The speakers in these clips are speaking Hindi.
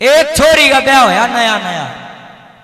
एक छोरी का ब्याह होया नया नया,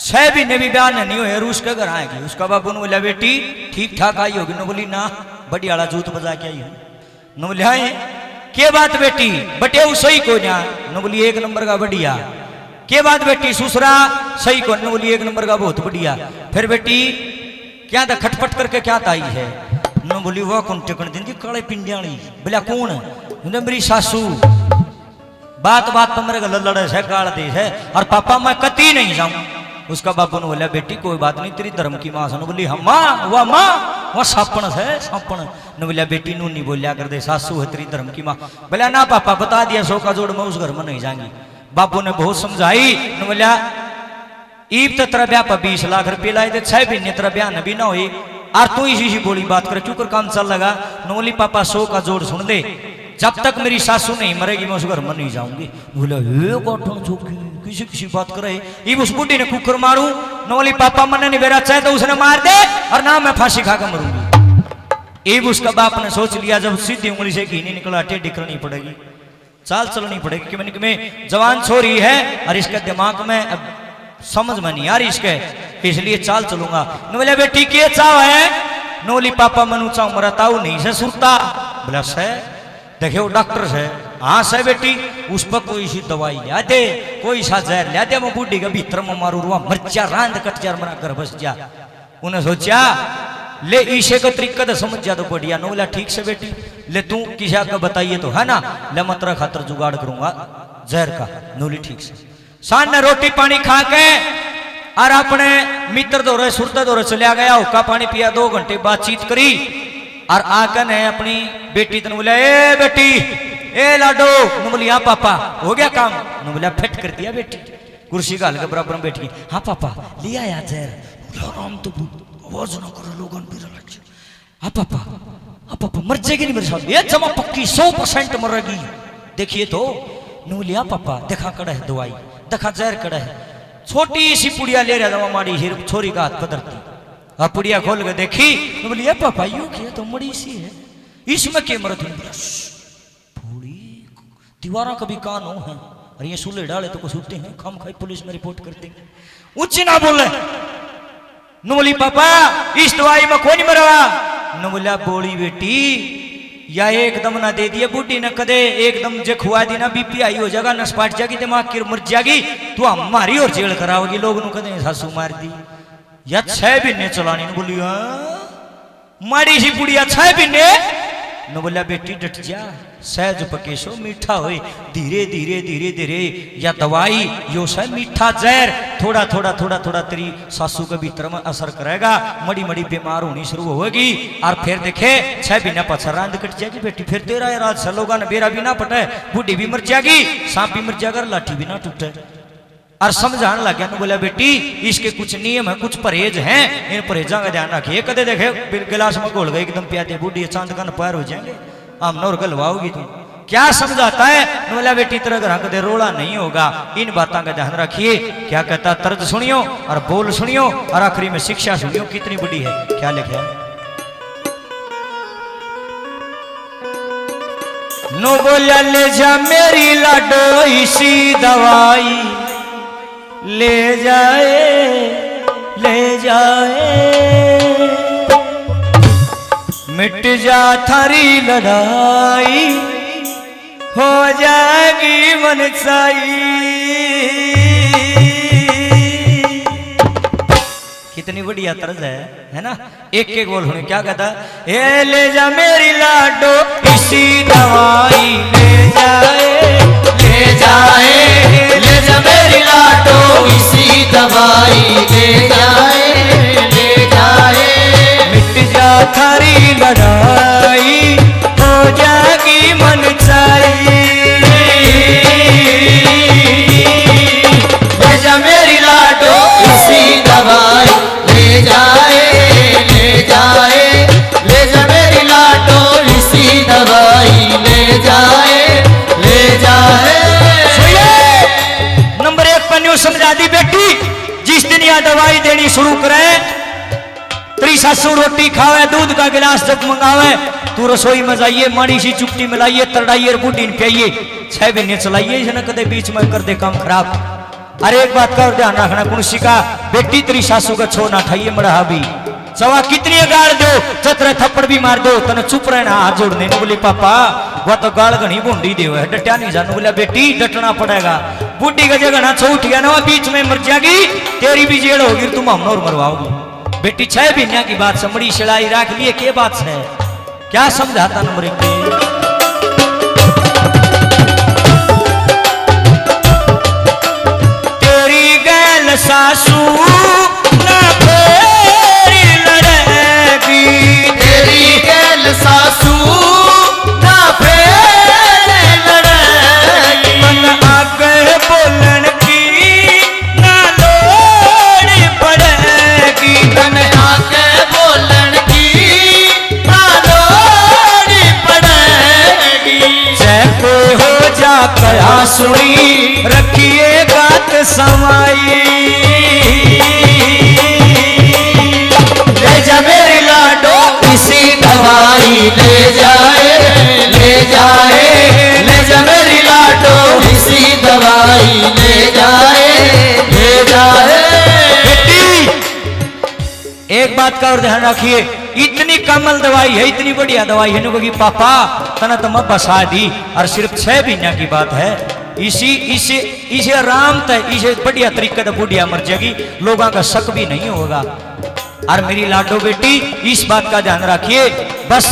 6 महीने भी ब्याह नहीं हुए, उसके घर आएगी। उसका बाबू ने बोला बेटी ठीक ठाक आई होगी? न बोली ना बड़ी आला जूत बजा के आई हूँ। न बोले आए के बात बेटी बटे सही को जा? न बोली 1 नंबर का बढ़िया। के बात बेटी ससुरा सही को? न बोली 1 नंबर का बहुत बढ़िया। फिर बेटी क्या था खटपट करके क्या आई है? न बोली वह कौन टिकन दी काले पिंडियाली। बोला कौन? मेरी सासू। बात बात पर मेरे गल लड़े है गाल दे है और पापा मैं कती नहीं जाऊं। उसका बापू ने बोला बेटी कोई बात नहीं तेरी धर्म की मां। ने बोली हम माँ वह सापण है सापण। ने बोला बेटी नू नहीं बोलिया कर दे, सासू है तेरी धर्म की माँ। बोला ना पापा बता दिया 100 का जोड़ मैं उस घर में नहीं जाऊंगी। बापू ने बहुत समझाई। ने बोला ईब तो तेरा ब्याह पर 20 लाख रुपये लाए थे, 6 महीने तेरा ब्याह न भी ना हुई और तू इसी बोली बात कर क्यों कर काम चल लगा। ने बोली पापा 100 का जोड़ सुन दे, जब तक मेरी सासू नहीं मरेगी मैं उस घर में नहीं जाऊंगी। बोला किसी किसी बात करे ये उस बुढ़ी ने कुकर मारू। नोली पापा मैंने नहीं बेरा चाहे तो उसने मार दे और ना मैं फांसी खाकर मरूंगी। ये उसका बाप ने सोच लिया जब सीधी उंगली से घी नहीं निकला टेढ़ी करनी पड़ेगी, चाल चलनी पड़ेगी कि मैं जवान छोरी है और इसके दिमाग में अब समझ में नहीं आ रही इसके, इसलिए चाल चलूंगा। बोले बेटी के चाव है? नोली पापा मनु चाव मरताऊ नहीं से सुरता। बोला से देखो डॉक्टर से। हाँ से बेटी उस पर कोई सी दवाई लिया दे, कोई सा जहर लिया दे, मैं बूढ़ी के भीतर में मारू रुआ मर्चा रांद कट जा मरा घर बस जा। उन्हें सोचा ले ईशे का तरीका तो समझ जा तो बढ़िया। नो बोला ठीक से बेटी ले तू किसी का बताइए तो है ना, ले मतरा खातर जुगाड़ करूंगा जहर का। नोली ठीक से शान ने रोटी पानी खा के और अपने मित्र दौरे सुरते दौरे चलिया गया, हुक्का पानी पिया, 2 घंटे बातचीत करी और आकर ने अपनी बेटी तने बोला ए बेटी ए लाडो। न बोली हाँ पापा हो गया काम? न बोला फिट कर दिया बेटी, कुर्सी का हल्के बराबर में बैठ गई। हाँ पापा लिया यार जहर। आराम तो आवाज ना करो लोगों ने। हाँ पापा मर जाएगी नहीं मेरे साथ? ये जमा पक्की 100% मरेगी देखिए तो। न बोली हाँ पापा देखा कड़ा है दवाई, देखा जहर कड़ा है। छोटी सी पुड़िया ले रहा था माड़ी हिर छोरी का हाथ पकड़ती और पुड़िया खोल के देखी। तो बोली पापा यू किया तो मड़ी सी है इसमें क्या मरत पूरी दीवारा कभी कान हो है और ये सूले डाले तो कुछ उठते हैं खम खाई पुलिस में रिपोर्ट कर देंगे। ऊंची ना बोले। न बोली पापा इस दवाई में कौन मरवा? न बोला बोली बेटी या एकदम ना दे दिए बूढ़ी ने कदे एकदम जे खुआ दी ना बीपी आई हो जाएगा, नस पाट जाएगी, दिमाग की मर जाएगी, तू हमारी और जेल कराओगी। लोग नु कदे सासू मार दी या 6 महीने चलानी। न बोली माड़ी सी बुढ़िया 6 महीने? न बोला बेटी डट जा, सहज पकेशो मीठा होए, धीरे धीरे धीरे धीरे या दवाई यो सह मीठा जहर थोड़ा थोड़ा थोड़ा थोड़ा तेरी सासू के भीतर में असर करेगा, मड़ी मड़ी बीमार होनी शुरू होगी और फिर देखे 6 महीने पछर रांद कट जाएगी बेटी। फिर तेरा राज सलोगा न बेरा भी ना पटे, बूढ़ी भी मर जाएगी, सांप भी मर जाएगा, लाठी भी ना टूटे। और समझाने लग गया। बोला बेटी इसके कुछ नियम है, कुछ परहेज हैं, इन परहेजा का ध्यान रखिए। कदे देखे गिलास में घोल गए एकदम प्यादे बूढ़ी चांद का पैर हो जाएंगे, हम नौर गलवाओगी तुम। क्या समझाता है? बोला बेटी तेरा घर कदे रोड़ा नहीं होगा, इन बातों का ध्यान रखिए। क्या कहता तर्ज सुनियो और बोल सुनियो और आखिरी में शिक्षा सुनियो कितनी बड़ी है। क्या लिखा? नो बोला ले जा मेरी लाडो इसी दवाई, ले जाए मिट जा थारी लड़ाई, हो जाएगी मनसाई। कितनी बढ़िया तर्ज है ना? एक एक बोल सुनिए क्या कहता है? ए ले जा मेरी लाडो इसी दवाई, ले जाए ले जा मेरी लाडो इसी दवाई, ले जाए मिट जा थारी लड़ाई, हो जाएगी मनसाई। ले जा मेरी लाडो इसी दवाई, ले जाए ले जा मेरी लाडो इसी दवाई, ले जाए। नंबर 1 पर न्यू समझा दी बेटी, जिस दिन यह दवाई देनी शुरू करे तेरी सासू रोटी खावे दूध का गिलास जब मंगावे तू रसोई में जाइए माड़ी सी चुपटी मिलाइए तड़ाइए और बूढ़ी ने पियाइए 6 महीने चलाइए इसे न कदे बीच में कर दे काम खराब। अरे एक बात का और ध्यान रखना कुणसी का बेटी तेरी सासू का छो ना ठाइए मड़ा भी सवा कितनी गाड़ दो चतरे थप्पड़ भी मार दो तने चुप रहना हाथ जोड़ने ने बोली पापा वह तो गाड़ घनी बूंदी देव है डटा नहीं जानू बोला बेटी डटना पड़ेगा बूढ़ी का जगह ना छो उठ गया ना बीच में मर जाएगी तेरी भी जेड़ होगी तुम हम और मरवाओगी। बेटी 6 महीने की बात समड़ी सिलाई रख लिए के बात है क्या समझाता नंबर एक तेरी गैल सासू ना फेरी लड़ेगी तेरी गैल सासू ना फेर लड़ेगी मन आगे बोलन की ना लोड़ पड़ेगी तन आके बोलन की ना लोड़ पड़ेगी जैसे हो जा कया सुनी रखिए गात समाई ले जा मेरी लाडो इसी दवाई ले जाए ले जाए ले जा मेरी लाडो इसी दवाई ले जाए ले जाए बेटी एक बात का और ध्यान रखिए इतनी कमल दवाई है इतनी बढ़िया दवाई है कि पापा तना तो मैं बसा दी और सिर्फ 6 महीने की बात है इसी इसे इसे आराम तय इसे बढ़िया तरीके से बुढ़िया मर जाएगी लोगों का शक भी नहीं होगा। और मेरी लाडो बेटी इस बात का ध्यान रखिए बस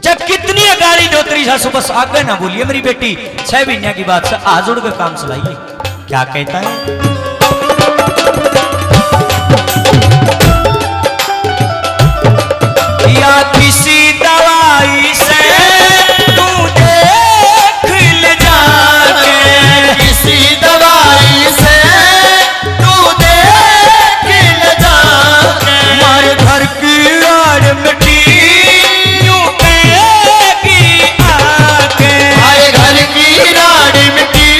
जब कितनी गाली दो तेरी सासू बस आगे ना बोलिए मेरी बेटी 6 महीने की बात से आज उड़ के काम चलाइए क्या कहता है या किसी दवाई से तू देख ले जाके किसी दवाई से तू देख ले जाके हमारे घर की आड़ मिट्टी यूं कहेगी आके हमारे घर की रानी मिट्टी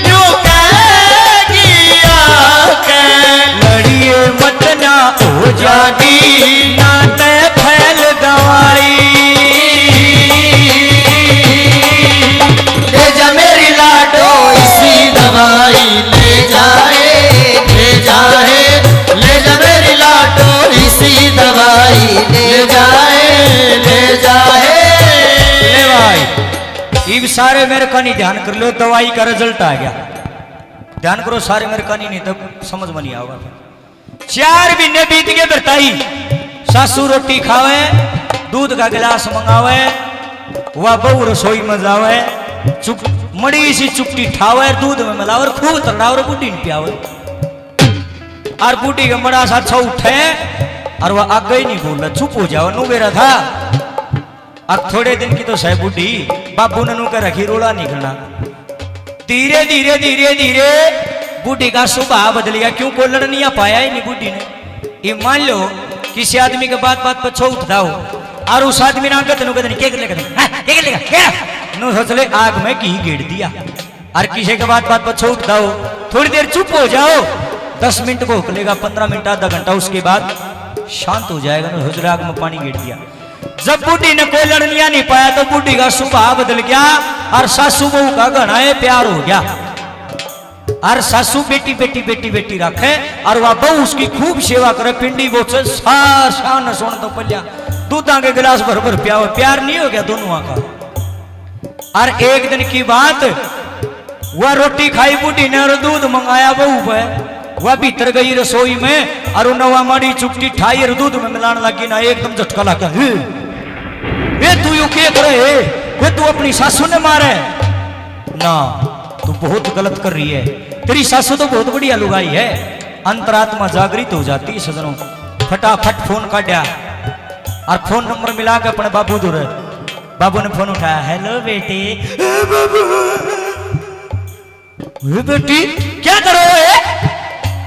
यूं कहेगी आके लड़िए मत ना हो जागी ना ते फैल दवाई ले जा मेरी लाडो इसी दवाई ले जाए ले जाए ले जा मेरी लाडो इसी दवाई ले जाए ले जाए ले भाई ये सारे मेरे का नहीं ध्यान कर लो दवाई का रिजल्ट आ गया ध्यान करो सारे मेरे का नहीं तब समझ में नहीं आएगा 4 महीने बीत गए बरताई सासू रोटी खावे दूध का गिलास मंगावे वह बहू रसोई में जावे चुप मड़ी सी चुपटी ठावे दूध में मिलावे खूब तड़ावे बूढ़ी ने पियावे और बूढ़ी का बड़ा सा छो उठे और वह आगे ही नहीं बोला चुप हो जाओ नू मेरा था अब थोड़े दिन की तो सह बूढ़ी बाबू ने नू कर रखी रोला निकलना धीरे धीरे धीरे धीरे बूढ़ी का स्वभाव बदल गया क्यों को लड़निया पाया ही नहीं बूढ़ी ने ये मान लो किसी आदमी के बात बात पर छो उठता हो और उस आदमी ने आगे तेन नो सोच ले आग में घी गेड़ दिया और किसी के बात बात पर छो उठता हो थोड़ी देर चुप हो जाओ 10 मिनट को उकलेगा 15 मिनट आधा घंटा उसके बाद शांत हो जाएगा नो सोच ले आग में पानी गेड़ दिया। जब बूढ़ी ने कोई लड़निया नहीं पाया तो बूढ़ी का स्वभाव बदल गया और सासू बहू का घना प्यार हो गया और सासू बेटी बेटी बेटी बेटी रखे और वह बहू उसकी खूब सेवा करे पिंडी बोचे शान सोन तो पलिया दूधा के गिलास भर भर पिया प्यार नहीं हो गया दोनों का। और एक दिन की बात वह रोटी खाई बूढ़ी ने और दूध मंगाया बहू पे वह भीतर गई रसोई में और नवा माड़ी चुपटी ठाई और दूध में मिलाने लगी ना एकदम झटका लगा ये तू यू क्या करे ये तू अपनी सासू ने मारे ना तू बहुत गलत कर रही है तेरी सासू तो बहुत बढ़िया लुगाई है। अंतरात्मा जागृत हो जाती है सजनों फटाफट फोन काटा और फोन नंबर मिला के अपने बाबू दूर बाबू ने फोन उठाया हेलो बेटी बेटी क्या करो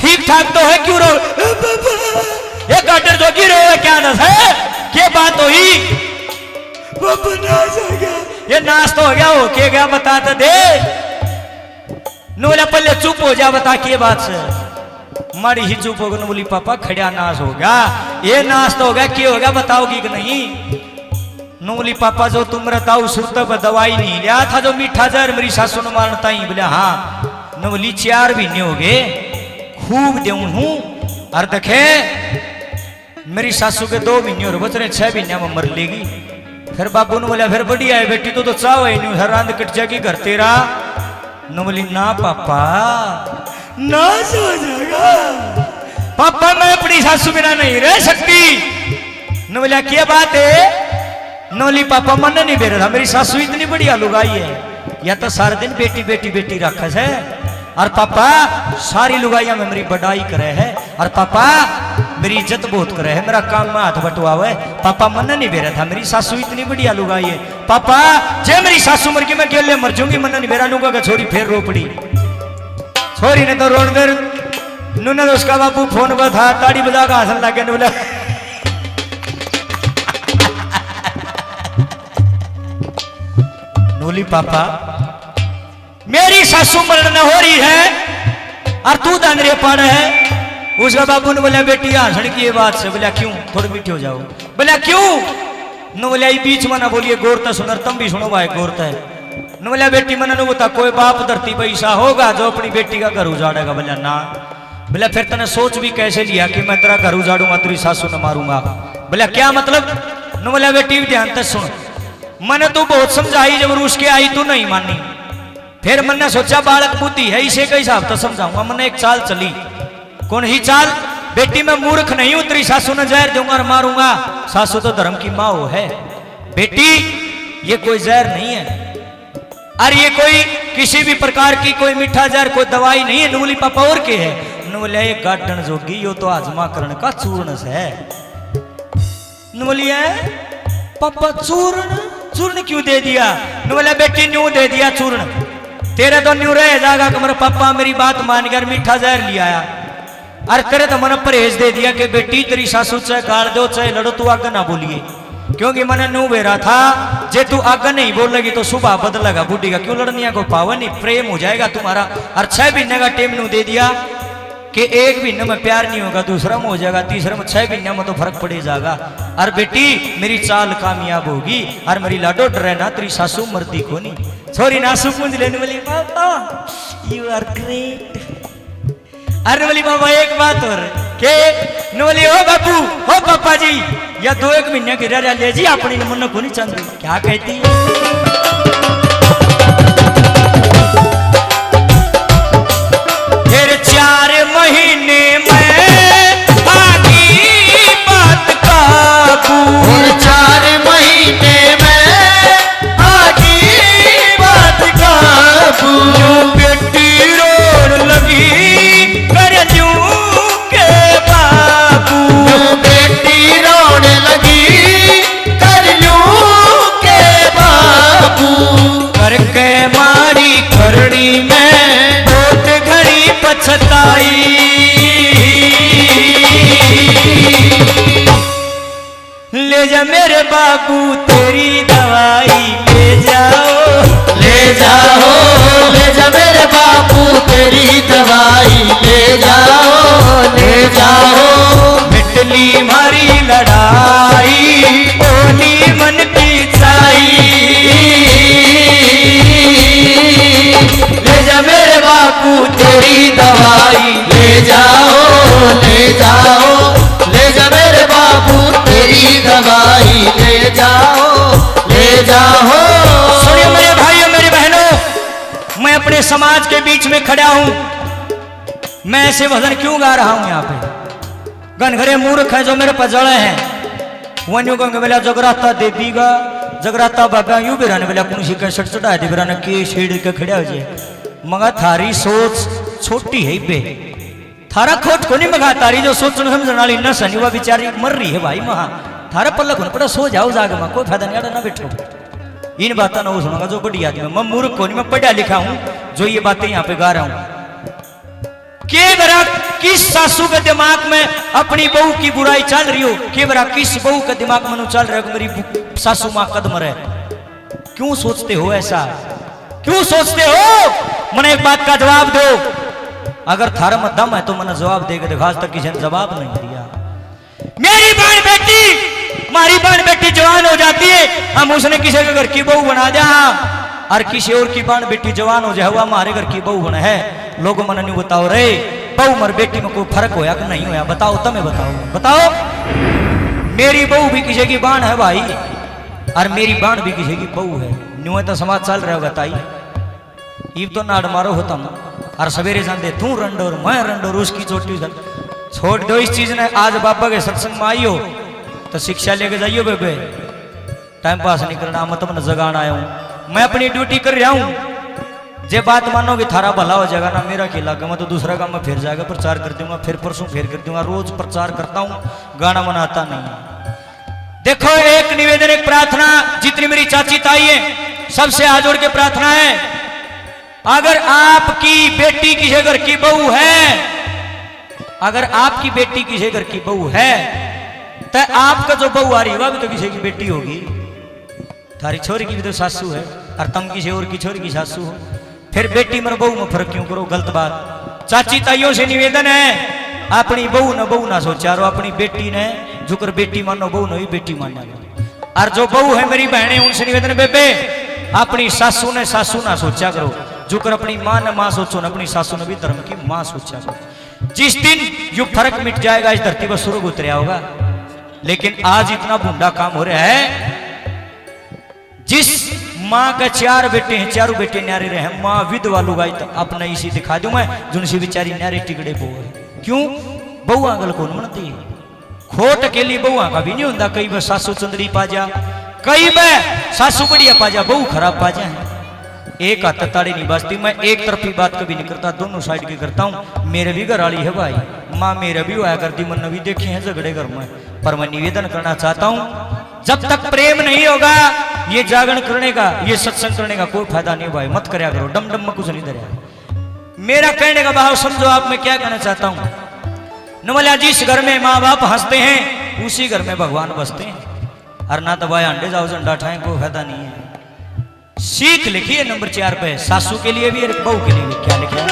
ठीक ठाक तो है क्यों रो ये गाटर जो गिर रहे क्या दस है क्या बात हुई ये नाश तो हो गया हो के गया बता तो दे नूला पल्ले चुप हो जा बता के बात से मारी ही चुप होगा, बोली पापा खड़ा नाश हो गया, ये नाश तो हो गया, क्या हो गया बताओगी कि नहीं? नो बोली पापा जो तुम बताओ सुरत पर दवाई नहीं लिया था, जो मीठा जहर मेरी सासू ने मारता ही। बोले हाँ। नो बोली 4 महीने हो गए खूब देऊ हूं, और देखे मेरी सासू के 2 महीने और बच रहे, 6 महीने में मर लेगी। फिर बाबू ने बोला फिर बढ़िया है बेटी, तो चाहो ही नहीं हर रात कट जाएगी घर तेरा। नो बोली ना पापा नाश हो जाएगा, पापा मैं अपनी सासू बिना नहीं रह सकती। नो बोला क्या बात है? नोली पापा मन नहीं बेर रहा, मेरी सासू इतनी बढ़िया लुगाई है, या तो सारा दिन बेटी बेटी बेटी रखस है, और पापा सारी लुगाइया में मेरी बड़ाई करे है, और पापा मेरी इज्जत बहुत करे है, मेरा काम में हाथ बटवावे। पापा मन नहीं बेरा था, मेरी सासू इतनी बढ़िया लुगाई है। पापा जे मेरी सासू मर गई मैं अकेले मर जाऊंगी, मन नहीं बेरा नूंगा का छोरी फिर रो पड़ी। छोरी ने तो रोड देर नूने तो उसका बापू फोन पर था, ताड़ी बजा का हंसन लगे। बोला नोली पापा मेरी सासू मरण हो रही है और तू दानरे पड़ है। उसका बाबू ने बोला बेटी हंसण की ये बात से। बोला क्यों? थोड़ी मीठी हो जाओ। बोला क्यों? न बोला बीच में ना बोलिए, गौरता सुनर तुम भी सुनो भाई गौरता है। न बोला बेटी मन ने बता कोई बाप धरती पैसा होगा जो अपनी बेटी का घर उजाड़ेगा? बोला ना। बोला फिर तने सोच भी कैसे लिया कि मैं तेरा घर उजाड़ूंगा तेरी सासू न मारूंगा? बोला क्या मतलब? न बोला बेटी ध्यान से सुन, मैंने तो बहुत समझाई, जब रूस के आई तू नहीं मानी। फिर मैंने सोचा बालक बुद्धि है, इसे कई हिसाब तो समझाऊंगा। मैंने एक चाल चली। कौन ही चाल? बेटी मैं मूर्ख नहीं हूं, तेरी सासू ने जहर दूंगा और मारूंगा। सासू तो धर्म की माँ है बेटी, ये कोई जहर नहीं है, और ये कोई किसी भी प्रकार की कोई मीठा जहर कोई दवाई नहीं है। नूली पापा और के है? नूलिया एक गार्डन जोगी, यो तो आजमा करण का चूर्ण है। नूलिया पापा चूर्ण चूर्ण क्यों दे दिया? बोला बेटी न्यू दे दिया चूर्ण, तेरे तो न्यू रह जाएगा कि मेरे पापा मेरी बात मानकर मीठा जहर लिया आया, और तेरे तो मैंने परहेज दे दिया कि बेटी तेरी सासू चाहे गाड़ दो चाहे लड़ो, तू आगे ना बोलिए। क्योंकि मैंने न्यू बेरा था जे तू आगे नहीं बोलेगी तो सुबह बदलेगा बुढ़ी का। क्यों लड़निया को पावन नहीं, प्रेम हो जाएगा तुम्हारा। और 6 महीने का टेम न्यू दे दिया कि 1 महीने में प्यार नहीं होगा, दूसरा में हो जाएगा, तीसरे में 6 महीने में तो फर्क पड़े जाएगा। और बेटी मेरी चाल कामयाब होगी, और मेरी लाडो डरे ना तेरी सासू मरती को नहीं। सॉरी नासू पूंज लेने वाली पापा यू आर ग्रेट। अरे बोली बाबा एक बात और के नोली हो बाबू हो पापा जी, या 2-1 महीने की रह ले जी अपनी मन को नहीं चंद। क्या कहती? फिर 4 महीने में आगी बात काबू, 4 महीने में आगी बात काबू। बेटी रोन लगी कर यूं के बाबू, बेटी रोने लगी कर यूं के बाबू। करके मारी करड़ी में बहुत घड़ी पछताई, ले जा मेरे बाबू तेरी दवाई ले जाओ, ले जाओ ले जा मेरे बापू तेरी दवाई ले जाओ, ले जाओ। मिटली मारी लड़ाई बोली मन की चाई, ले जा मेरे बापू तेरी दवाई ले जाओ, ले जाओ। ले जा मेरे बापू तेरी दवाई ले जाओ, ले जाओ। सुनिए मेरे भाइयों मेरी बहनों, मैं अपने समाज के बीच में खड़ा हूं। मैं ऐसे भजन क्यों गा रहा हूं? यहाँ पे घनघरे मूर्ख है जो मेरे पर जड़े हैं, वन कहेंगे बोला जगराता देवी का जगराता बाबा यूं भी रहने बोला कौन सी कैसेट चढ़ा दे बिराना के शेड़ के खड़ा हो जाए। मगा थारी सोच छोटी है बे, थारा खोट को नहीं मगा, तारी जो सोच समझने वाली न सनी वह बेचारी मर रही है भाई। महा थारा पल्ला खोने पड़ा, सो जाओ जागे मां, कोई फायदा नहीं, ना बैठो। इन बातों ना वो सुनूंगा जो बड़ी आदमी। मैं मूर्ख को नहीं, मैं पढ़ा लिखा हूं जो ये बातें यहाँ पे गा रहा हूं। के बरा किस सासू के दिमाग में अपनी बहू की बुराई चल रही हो, के बरा किस बहू के दिमाग में चल रहा है कि मेरी सासू मां कदम रहे? क्यों सोचते हो ऐसा? क्यों सोचते हो? मैंने एक बात का जवाब दो। अगर थारा में दम है तो मैंने जवाब देकर देखा, आज तक किसी ने जवाब नहीं दिया। मेरी बहन बेटी, हमारी बहन बेटी जवान हो जाती है, हम उसने किसी के घर की बहू बना दिया, और किसी और की बहन बेटी जवान हो जाए हुआ हमारे घर की बहू बना है। लोगों मन नहीं बताओ रे बहू मर बेटी में कोई फर्क होया कि नहीं होया, बताओ तुम्हें, बताओ। मेरी बहू भी किसी की बहन है भाई, और मेरी बहन भी किसी की बहू है। न्यू तो समाज चल रहा होगा ताई, ईब तो नाड़ मारो होता मैं, और सवेरे जाते तू रंडोर मैं रंडोर, उसकी चोटी छोड़ दो इस चीज ने। आज बाबा के सत्संग में आई हो तो शिक्षा लेके जाइयो बेबे, टाइम पास नहीं करना, मैं तुमने जगान आया हूं, मैं अपनी ड्यूटी कर रहा हूं। जे बात मानोगे थारा भला हो जाएगा ना, मेरा खेला मैं तो दूसरा काम में फिर जाएगा, प्रचार कर दूंगा, फिर परसों फिर कर दूंगा, रोज प्रचार करता हूं, गाना मनाता नहीं। देखो एक निवेदन, एक प्रार्थना, जितनी मेरी चाची ताई है सबसे हाथ जोड़ के प्रार्थना है, अगर आपकी बेटी किसी घर की बहू है, अगर आपकी बेटी किसी घर की बहू है, तो आपका जो बहू आ रही है वह भी तो किसी की बेटी होगी, थारी छोरी की भी तो सासू है, और तुम किसी और की छोरी की सासू हो, फिर बेटी मर बहू में फर्क क्यों करो, गलत बात। चाची ताइयों से निवेदन है, अपनी बहू ना सोचा रो, अपनी बेटी ने जुकर बेटी मानो, बहू ने भी बेटी माना। और जो बहू है मेरी बहनें, उनसे निवेदन बेबे, अपनी सासू ने सासू ना सोचा करो, जुकर अपनी मां ने मां सोचो ना, अपनी सासू ने भी धर्म की मां सोचा करो। जिस दिन यो फर्क मिट जाएगा इस धरती पर स्वर्ग उतरिया होगा। लेकिन आज इतना भूंडा काम हो रहा है, जिस माँ का 4 बेटे हैं, 4 बेटे न्यारे रहे, माँ विधवा लुगाई तो अपना इसी दिखा दूं मैं, जिनसे बेचारी न्यारे टिकड़े बो है। क्यों बहुआ गल कौन मनती है, खोट के लिए बहुआ का भी नहीं होता, कई बार सासू चंदरी पा जा, कई बार सासू बढ़िया पा जा, बहू खराब पा जा। एक हाथ ताड़ी नहीं बजती, मैं एक तरफी बात कभी नहीं करता, दोनों साइड की करता हूँ। मेरे भी घर वाली है भाई, माँ मेरे भी हुआ करती, मन भी देखे हैं झगड़े घर में, पर मैं निवेदन करना चाहता हूँ, जब तक प्रेम नहीं होगा ये जागरण करने का, ये सत्संग करने का कोई फायदा नहीं भाई, मत करया करो, डम डम में कुछ नहीं धरया। मेरा कहने का भाव समझो आप, मैं क्या कहना चाहता हूँ। नमल्या जिस घर में माँ बाप हंसते हैं उसी घर में भगवान बसते हैं, और ना तो भाई अंडे जाओ झंडा ठाए, कोई फायदा नहीं है। सीख लिखिए नंबर 4 पे, सासू के लिए भी और बहू के लिए भी, क्या लिखा है,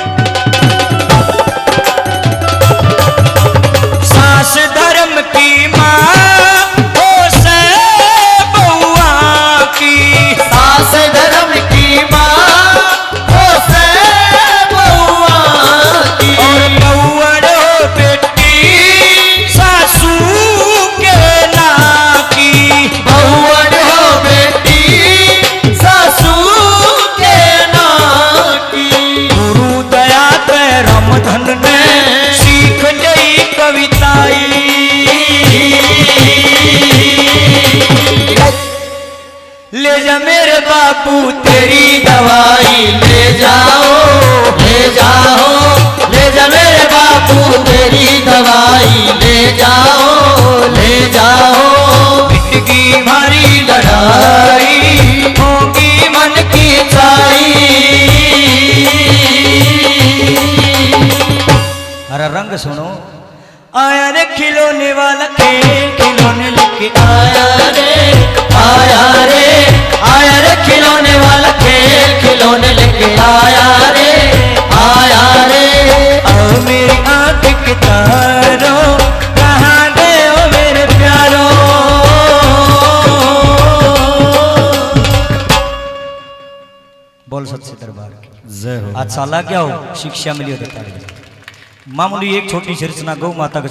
सास धर्म की माँ हो से बउआ की, सास धर्म की माँ हो से बउआ की, और बउअड़ बेटी सासू के ना की, बउअड़ हो बेटी सासू के ना की। गुरु दया ते रामधन ने सीख गई कविताई, ले जा मेरे बापू तेरी दवाई ले जाओ, ले जाओ, ले जा मेरे बापू तेरी दवाई ले जाओ, ले जाओ। मिटगी हमारी लड़ाई होगी मन की चाई। अरे रंग सुनो, आया रे खिलौने वाला खेल, खिलौने लेके आया रे, आया रे, आया रे खिलौने वाला खेल, खिलौने लेके आया रे, आया रे। आओ मेरी आंख के तारों, कहाँ गए हो मेरे प्यारों। बोल सच्चे दरबार की जय हो। आज साला क्या हो, शिक्षा मिली हो देता है। मामूली एक छोटी सी रचना गौ माता का